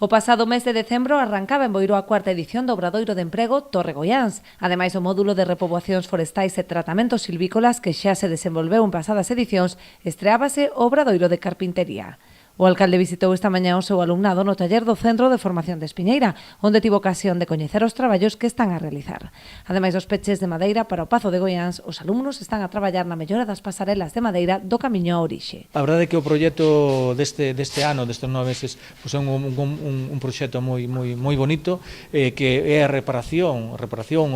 O pasado mes de decembro arrancaba en Boiro a cuarta edición do Obradoiro de Emprego Torre Goiáns. Ademais, o módulo de repoboacións forestais e tratamentos silvícolas que xa se desenvolveu en pasadas edicións estreábase o Obradoiro de Carpintería. O alcalde visitou esta mañá o seu alumnado no taller do Centro de Formación de Espiñeira, onde tivo ocasión de coñecer os traballos que están a realizar. Ademais dos peches de madeira para o Pazo de Goiáns, os alumnos están a traballar na mellora das pasarelas de madeira do camiño a orixe. A verdade é que o proxecto deste ano, destes 9 meses, é un proxecto moi bonito, que é a reparación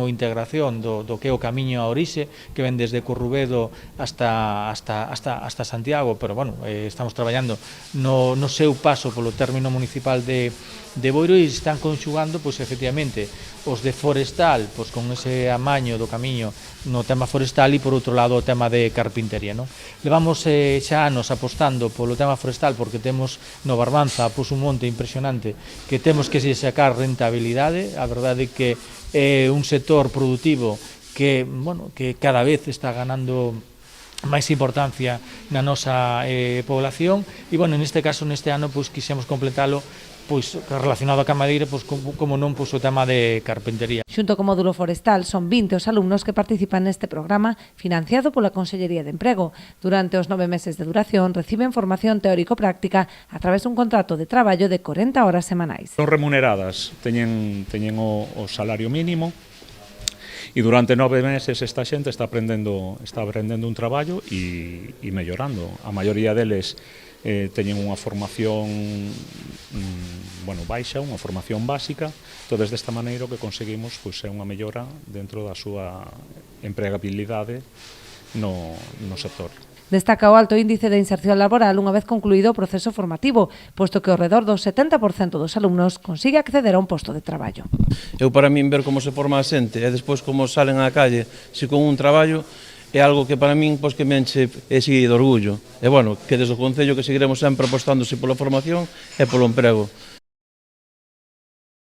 ou integración do que é o camiño a orixe, que ven desde Currubedo hasta Santiago, pero bueno, estamos traballando no seu paso polo término municipal de Boiro e están conxugando, pois, efectivamente, os de forestal, pois, con ese amaño do camiño no tema forestal e, por outro lado, o tema de carpintería, non? Levamos xa anos apostando polo tema forestal porque temos no Barbanza, pois, un monte impresionante que temos que sacar rentabilidade. A verdade é que é un sector productivo que cada vez está ganando máis importancia na nosa población e, neste caso, neste ano, quixemos completalo relacionado a madeira, como non, o tema de carpintería. Xunto co módulo forestal, son 20 os alumnos que participan neste programa financiado pola Consellería de Emprego. Durante os 9 meses de duración, reciben formación teórico-práctica a través dun contrato de traballo de 40 horas semanais. Son remuneradas, teñen o salario mínimo, e durante 9 meses esta xente está aprendendo un traballo e mellorando. A maioría deles teñen unha formación baixa, unha formación básica. Entón, desta maneira o que conseguimos é unha mellora dentro da súa empregabilidade no sector. Destaca o alto índice de inserción laboral unha vez concluído o proceso formativo, posto que ao redor do 70% dos alumnos consigue acceder a un posto de traballo. Eu, para min, ver como se forma a xente e despois como salen á calle se con un traballo é algo que para min que me enche de orgullo. E, que desde o Concello que seguiremos sempre apostándose pola formación e polo emprego.